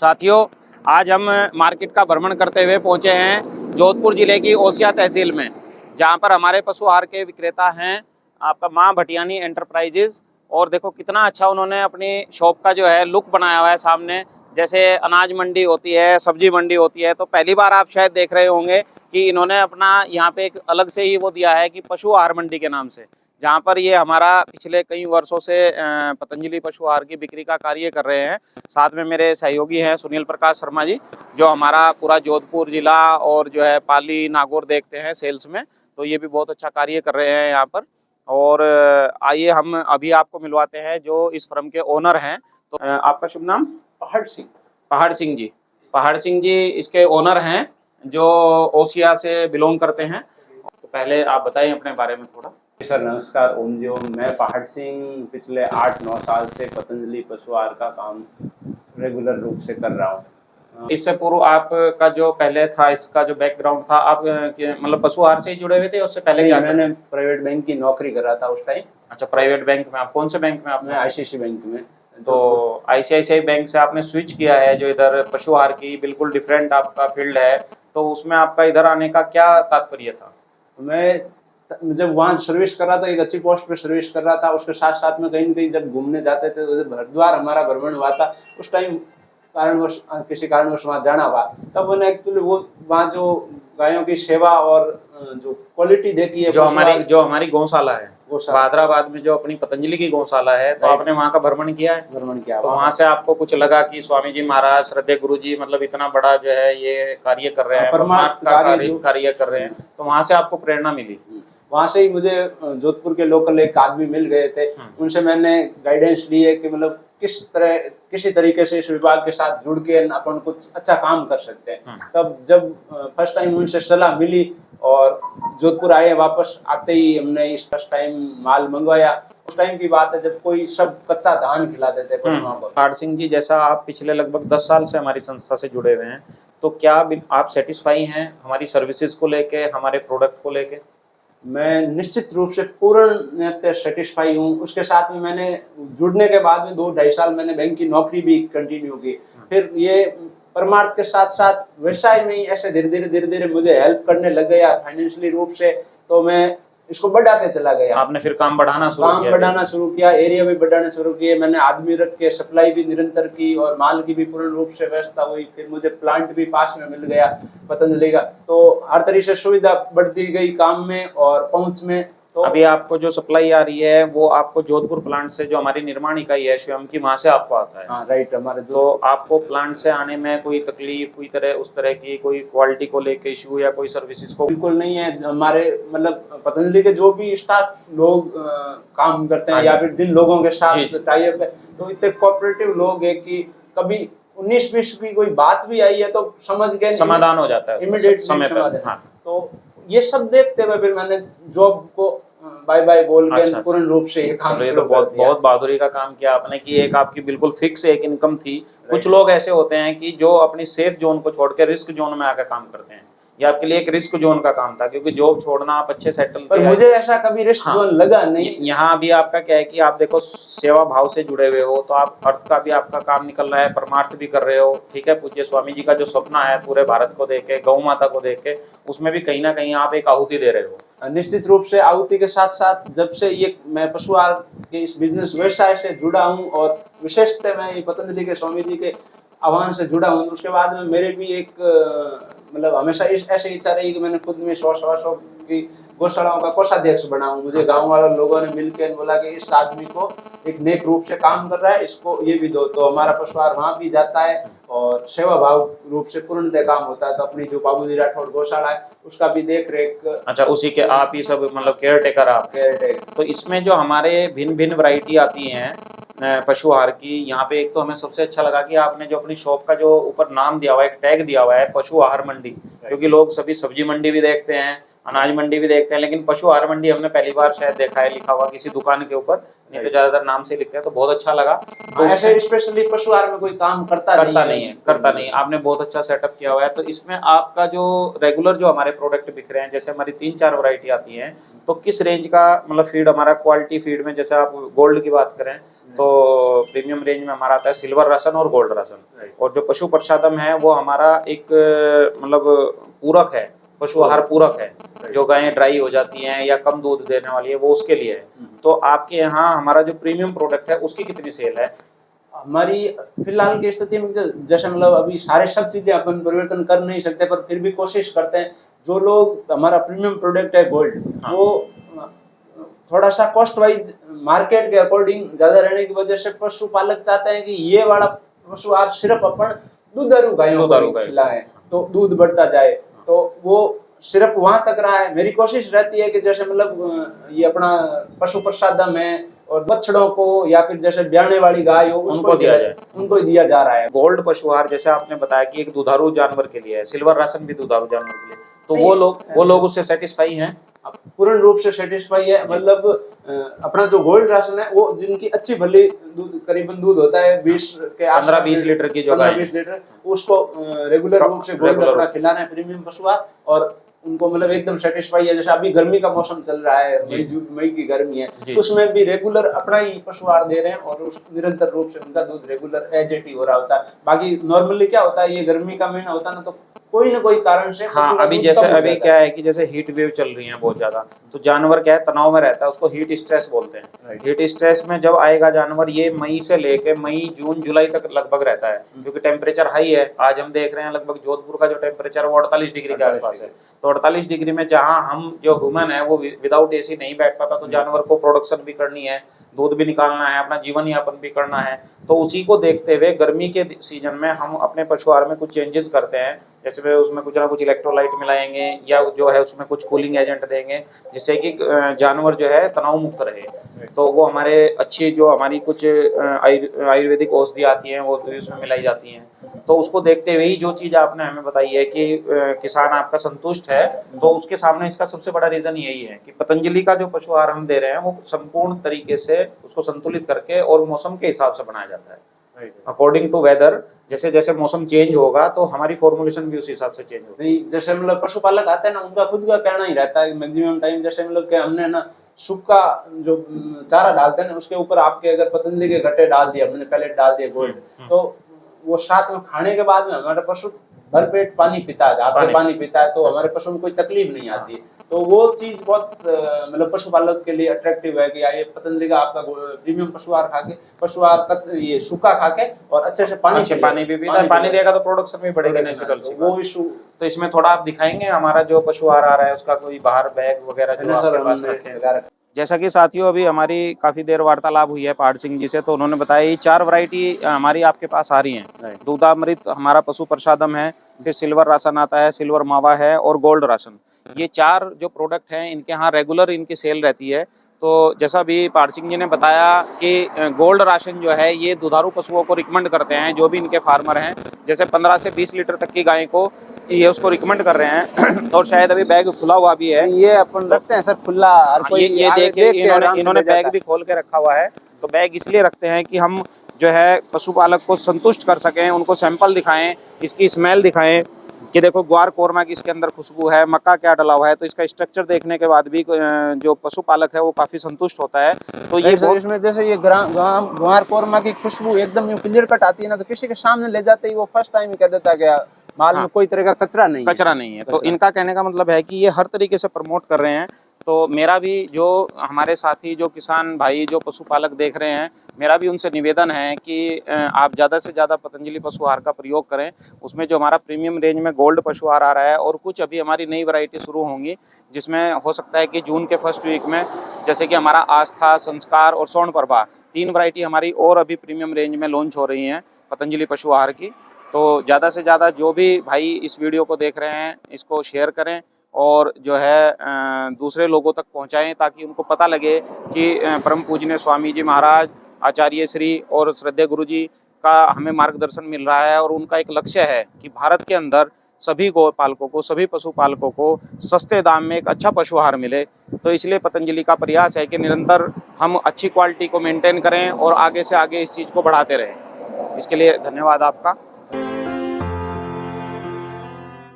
साथियों, आज हम मार्केट का भ्रमण करते हुए पहुंचे हैं जोधपुर जिले की ओसिया तहसील में, जहां पर हमारे पशु आहार के विक्रेता हैं आपका मां भटियानी एंटरप्राइजेज। और देखो कितना अच्छा उन्होंने अपनी शॉप का जो है लुक बनाया हुआ है। सामने जैसे अनाज मंडी होती है, सब्जी मंडी होती है, तो पहली बार आप शायद देख रहे होंगे कि इन्होंने अपना यहाँ पे एक अलग से ही वो दिया है कि पशु आहार मंडी के नाम से, जहाँ पर ये हमारा पिछले कई वर्षों से पतंजलि पशु आहार की बिक्री का कार्य कर रहे हैं। साथ में मेरे सहयोगी हैं सुनील प्रकाश शर्मा जी, जो हमारा पूरा जोधपुर जिला और जो है पाली नागौर देखते हैं सेल्स में, तो ये भी बहुत अच्छा कार्य कर रहे हैं यहाँ पर। और आइए हम अभी आपको मिलवाते हैं जो इस फर्म के ओनर हैं। तो आपका शुभ नाम? पहाड़ सिंह। पहाड़ सिंह जी। पहाड़ सिंह जी इसके ओनर हैं जो ओसिया से बिलोंग करते हैं। तो पहले आप बताइए अपने बारे में थोड़ा। सर नमस्कार, ओम जी ओम। मैं पहाड़ सिंह पिछले 8-9 साल से पतंजलि पशु आहार का काम रेगुलर रूप से कर रहा हूँ। इससे पूर्व आपका जो पहले था, इसका जो बैकग्राउंड था, आप मतलब पशु आहार से ही जुड़े हुए थे? उससे पहले क्या? मैंने प्राइवेट बैंक की नौकरी कर रहा था उस टाइम। अच्छा, प्राइवेट बैंक में। आप कौन से बैंक में? आपने? आईसीआईसी बैंक में। तो आईसीआईसीआई बैंक से आपने स्विच किया है जो इधर पशु आहार की बिल्कुल डिफरेंट आपका फील्ड है, तो उसमें आपका इधर आने का क्या तात्पर्य था? मैं जब वहाँ सर्विस कर रहा था, एक अच्छी पोस्ट पे सर्विस कर रहा था, उसके साथ साथ में कहीं न कहीं जब घूमने जाते थे तो जब हरिद्वार हमारा भ्रमण हुआ था, उस टाइम किसी कारणवश वहाँ जाना हुआ, तब मैंने एक्चुअली वो वहाँ जो गायों की सेवा और जो क्वालिटी देखी है, जो हमारी गौशाला है हैदराबाद में, जो अपनी पतंजलि की गौशाला है, तो आपने वहाँ का भ्रमण किया है? भ्रमण किया। तो वहाँ से आपको कुछ लगा कि स्वामी जी महाराज, श्रद्धेय गुरु जी मतलब इतना बड़ा जो है ये कार्य कर रहे हैं, परमार्थ का कार्य कर रहे हैं, तो वहाँ से आपको प्रेरणा मिली? वहाँ से ही मुझे जोधपुर के लोकल एक आदमी मिल गए थे, उनसे मैंने गाइडेंस ली है कि मतलब किसी तरीके से इस विभाग के साथ जुड़ के अपन कुछ अच्छा काम कर सकते हैं। तब जब फर्स्ट टाइम उनसे सलाह मिली और जोधपुर आए, वापस आते ही हमने इस फर्स्ट टाइम माल मंगवाया। उस टाइम की बात है जब कोई सब कच्चा धान खिलाते थे पशुओं को। पहाड़ सिंह जी, जैसा आप पिछले लगभग 10 साल से हमारी संस्था से जुड़े हुए हैं, तो क्या आप सेटिस्फाई हैं हमारी सर्विसेज को लेके, हमारे प्रोडक्ट को लेके? मैं निश्चित रूप से पूर्ण सेटिस्फाई हूँ। उसके साथ में मैंने जुड़ने के बाद में 2-2.5 साल मैंने बैंक की नौकरी भी कंटिन्यू की। फिर ये परमार्थ के साथ साथ व्यवसाय में ही ऐसे धीरे धीरे मुझे हेल्प करने लग गया फाइनेंशियली रूप से, तो मैं इसको बढ़ाते चला गया। आपने फिर काम बढ़ाना शुरू किया, एरिया भी बढ़ाना शुरू किए, मैंने आदमी रख के सप्लाई भी निरंतर की और माल की भी पूर्ण रूप से व्यवस्था हुई। फिर मुझे प्लांट भी पास में मिल गया पतंजलि का, तो हर तरह से सुविधा बढ़ती गई काम में और पहुंच में। तो अभी आपको जो सप्लाई आ रही है वो आपको जोधपुर प्लांट से, जो हमारी निर्माण इकाई है स्वयं की, वहां से आपको आता है? हाँ राइट। हमारे तो आपको प्लांट से आने में कोई तकलीफ, कोई उस तरह की कोई क्वालिटी को लेके इशू या कोई सर्विसेज को? बिल्कुल नहीं है। हमारे मतलब पतंजलि के जो भी स्टाफ लोग काम करते हैं या फिर जिन लोगों के साथ टाई अप है, तो इतने कोऑपरेटिव लोग है कि कभी 19-20 की कोई बात भी आई है तो समझ गए, समाधान हो जाता है इमीडिएट समय पे। तो ये सब देखते हुए फिर मैंने जॉब को बाय बाय बोल के पूर्ण रूप से ये काम शुरू। तो बहुत बहादुरी का काम किया आपने कि एक आपकी बिल्कुल फिक्स एक इनकम थी। कुछ लोग ऐसे होते हैं कि जो अपनी सेफ जोन को छोड़ के रिस्क जोन में आकर काम करते हैं। ये आपके लिए एक रिस्क जोन का काम था, क्योंकि जॉब छोड़ना, आप अच्छे सेटल, पर मुझे ऐसा कभी रिस्क जोन लगा नहीं। यहाँ भी आपका क्या है कि आप देखो सेवा भाव से जुड़े हुए हो, तो आप अर्थ का भी आपका काम निकल रहा है, परमार्थ भी कर रहे हो। ठीक है, पूज्य स्वामी जी का जो सपना है पूरे भारत को देख के, गौ माता को देख के, उसमें भी कहीं ना कहीं आप एक आहुति दे रहे हो। निश्चित रूप से आहुति के साथ साथ जब से ये मैं पशु आहार के इस बिजनेस व्यवसाय से जुड़ा हूँ और विशेषतः मैं ये पतंजलि के स्वामी जी के आह्वान से जुड़ा हूँ, उसके बाद में मेरे भी एक मतलब हमेशा ऐसी इच्छा रही कि मैंने खुद में 100-125 की गौशालाओं का कोषाध्यक्ष बनाऊं। मुझे गांव वाले लोगों ने मिलकर बोला कि इस आदमी को एक नेक रूप से काम कर रहा है, इसको ये भी दो। तो हमारा पशु आहार वहाँ भी जाता है और सेवा भाव रूप से पूर्णतः काम होता है। तो अपनी जो बाबूजी राठौड़ गौशाला है उसका भी देख रेख। अच्छा, उसी के आप ही सब मतलब केयर टेकर आप? Care taker. तो इसमें जो हमारे भिन्न भिन्न वैरायटी आती हैं पशु आहार की, यहाँ पे एक तो हमें सबसे अच्छा लगा कि आपने जो अपनी शॉप का जो ऊपर नाम दिया हुआ है, एक टैग दिया हुआ है पशु आहार मंडी। क्योंकि लोग सभी सब्जी मंडी भी देखते हैं, अनाज मंडी भी देखते हैं, लेकिन पशु आहार मंडी हमने पहली बार शायद देखा है लिखा हुआ किसी दुकान के ऊपर, नहीं तो ज्यादातर नाम से लिखते हैं। तो बहुत अच्छा लगा। तो ऐसे स्पेशली पशु आहार में कोई काम करता नहीं। आपने बहुत अच्छा सेटअप किया हुआ है। तो इसमें आपका जो रेगुलर जो हमारे प्रोडक्ट बिक रहे हैं, जैसे हमारी 3-4 वैरायटी आती हैं, तो किस रेंज का मतलब फीड हमारा, क्वालिटी फीड में जैसे आप गोल्ड की बात करें तो प्रीमियम रेंज में हमारा आता है सिल्वर राशन और गोल्ड राशन। राइट। और जो पशु प्रसादम है वो हमारा एक मतलब पूरक है, पशु आहार पूरक है। जो गायें ड्राई हो जाती हैं या कम दूध देने वाली है वो उसके लिए है। तो आपके यहाँ हमारा जो प्रीमियम प्रोडक्ट है उसकी कितनी सेल है? हमारी फिलहाल की स्थिति में जैसे मतलब अभी सारे सब चीजें अपन परिवर्तन कर नहीं सकते, पर फिर भी कोशिश करते हैं। जो लोग हमारा प्रीमियम प्रोडक्ट है गोल्ड, हाँ। वो थोड़ा सा कॉस्ट वाइज मार्केट के अकॉर्डिंग ज्यादा रहने की वजह से पशुपालक चाहते हैं कि ये वाला पशु आहार सिर्फ अपन दुधारू गायों को खिलाएं तो दूध बढ़ता जाए, तो वो सिर्फ वहां तक रहा है। मेरी कोशिश रहती है कि जैसे मतलब ये अपना पशु प्रसादम है और बछड़ों को या फिर जैसे ब्याने वाली गाय हो उनको दिया जाए, उनको दिया जा रहा है। गोल्ड पशु आहार जैसे आपने बताया कि एक दुधारू जानवर के लिए है, सिल्वर राशन भी दुधारू जानवर के लिए, तो वो लोग उससे सेटिस्फाई हैं? पूर्ण रूप से सेटिस्फाई है। मतलब अपना जो गोल्ड राशन है वो जिनकी अच्छी भली दूध करीबन दूध होता है 20 के 15-20 लीटर की जो 15-20 लीटर, उसको रेगुलर रूप से गोल्ड अपना खिलाना है प्रीमियम पशु आहार, और उनको मतलब एकदम सेटिस्फाई है। जैसे अभी गर्मी का मौसम चल रहा है, मई की गर्मी है, उसमें भी रेगुलर अपना ही पशु आहार दे रहे हैं और उस निरंतर रूप से उनका दूध रेगुलर एज इट ही हो रहा होता है। बाकी नॉर्मली क्या होता है, ये गर्मी का महीना होता है ना, तो कोई ना कोई कारण से हाँ, अभी जैसे अभी क्या है कि जैसे हीट वेव चल रही है बहुत ज्यादा, तो जानवर क्या है तनाव में रहता है, उसको हीट स्ट्रेस बोलते हैं। हीट स्ट्रेस में जब आएगा जानवर, ये मई से लेके मई जून जुलाई तक लगभग रहता है, क्योंकि टेम्परेचर हाई है। आज हम देख रहे हैं लगभग जोधपुर का जो टेम्परेचर वो 48 डिग्री के आसपास है। तो 48 डिग्री में जहाँ हम जो ह्यूमन है वो विदाउट एसी नहीं बैठ पाता, तो जानवर को प्रोडक्शन भी करनी है, दूध भी निकालना है, अपना जीवन यापन भी करना है। तो उसी को देखते हुए गर्मी के सीजन में हम अपने पशु आहार में कुछ चेंजेस करते हैं, जैसे उसमें कुछ ना कुछ इलेक्ट्रोलाइट मिलाएंगे या जो है उसमें कुछ कूलिंग एजेंट देंगे, जिससे कि जानवर जो है तनाव मुक्त रहे। तो वो हमारे अच्छी जो हमारी कुछ आयुर्वेदिक औषधि आती हैं वो उसमें मिलाई जाती हैं। तो उसको देखते हुए ही जो चीज़ आपने हमें बताई है कि किसान आपका संतुष्ट है, तो उसके सामने इसका सबसे बड़ा रीज़न यही है कि पतंजलि का जो पशु आहार हम दे रहे हैं वो संपूर्ण तरीके से उसको संतुलित करके और मौसम के हिसाब से बनाया जाता है, अकॉर्डिंग टू वेदर। जैसे जैसे मौसम चेंज होगा तो हमारी फॉर्मुलेशन भी उस हिसाब से चेंज होगी। नहीं, जैसे मतलब पशुपालक आते हैं ना, उनका खुद का कहना ही रहता है मैक्सिमम टाइम, जैसे मतलब कि हमने ना सूखा जो चारा डालते हैं ना, उसके ऊपर आपके अगर पतंजलि के घट्टे डाल दिए, हमने पैलेट डाल दिए गोल्ड, तो वो साथ में खाने के बाद में हमारा पशु भरपेट पानी पीता है, पानी पीता है, तो हमारे पशु में कोई तकलीफ नहीं आती है। तो वो चीज बहुत मतलब पशुपालक के लिए अट्रैक्टिव है कि ये पतंजलि का आपका प्रीमियम पशु आहार खा के, पशु आहार ये सूखा खा के और अच्छे से पानी भी पीता है, पानी देगा तो प्रोडक्शन भी बढ़ेगा नेचुरल। वो इशू तो इसमें थोड़ा आप दिखाएंगे हमारा जो पशु आहार आ रहा है उसका कोई बाहर बैग वगैरह जो आपके पास रखे हैं? जैसा कि साथियों अभी हमारी काफ़ी देर वार्तालाप हुई है पहाड़ सिंह जी से, तो उन्होंने बताया ये 4 वैरायटी हमारी आपके पास आ रही हैं। दूधामृत हमारा पशु प्रसादम है, फिर सिल्वर राशन आता है, सिल्वर मावा है और गोल्ड राशन। ये 4 जो प्रोडक्ट हैं इनके यहाँ रेगुलर इनकी सेल रहती है। तो जैसा भी पहाड़ सिंह जी ने बताया कि गोल्ड राशन जो है ये दुधारू पशुओं को रिकमेंड करते हैं, जो भी इनके फार्मर हैं, जैसे 15 से 20 लीटर तक की गाय को ये उसको रिकमेंड कर रहे हैं। और शायद अभी बैग खुला हुआ भी है, ये अपन रखते हैं सर खुला, हर कोई ये देखिए इन्होंने बैग भी खोल के रखा हुआ है। तो बैग इसलिए रखते हैं कि हम जो है पशुपालक को संतुष्ट कर सकें, उनको सैंपल दिखाएं, इसकी स्मेल दिखाएं कि देखो ग्वार कोरमा की इसके अंदर खुशबू है, मक्का क्या डला हुआ है। तो इसका स्ट्रक्चर देखने के बाद भी जो पशुपालक है वो काफी संतुष्ट होता है। तो ये इसमें जैसे ये ग्वार कोरमा की खुशबू एकदम क्लियर कट आती है ना, तो किसी के सामने ले जाते ही वो फर्स्ट टाइम ही कह देता है माल में कोई तरह का कचरा नहीं है। तो इनका कहने का मतलब है कि ये हर तरीके से प्रमोट कर रहे हैं। तो मेरा भी जो हमारे साथी जो किसान भाई जो पशुपालक देख रहे हैं, मेरा भी उनसे निवेदन है कि आप ज़्यादा से ज़्यादा पतंजलि पशु आहार का प्रयोग करें। उसमें जो हमारा प्रीमियम रेंज में गोल्ड पशु आहार आ रहा है और कुछ अभी हमारी नई वैरायटी शुरू होंगी, जिसमें हो सकता है कि जून के फर्स्ट वीक में, जैसे कि हमारा आस्था, संस्कार और स्वर्ण प्रभा, 3 वैरायटी हमारी और अभी प्रीमियम रेंज में लॉन्च हो रही हैं पतंजलि पशु आहार की। तो ज़्यादा से ज़्यादा जो भी भाई इस वीडियो को देख रहे हैं इसको शेयर करें और जो है दूसरे लोगों तक पहुंचाएं, ताकि उनको पता लगे कि परम पूजनीय स्वामी जी महाराज, आचार्य श्री और श्रद्धेय गुरु जी का हमें मार्गदर्शन मिल रहा है। और उनका एक लक्ष्य है कि भारत के अंदर सभी गौपालकों को, सभी पशुपालकों को सस्ते दाम में एक अच्छा पशु आहार मिले। तो इसलिए पतंजलि का प्रयास है कि निरंतर हम अच्छी क्वालिटी को मेंटेन करें और आगे से आगे इस चीज़ को बढ़ाते रहें। इसके लिए धन्यवाद आपका।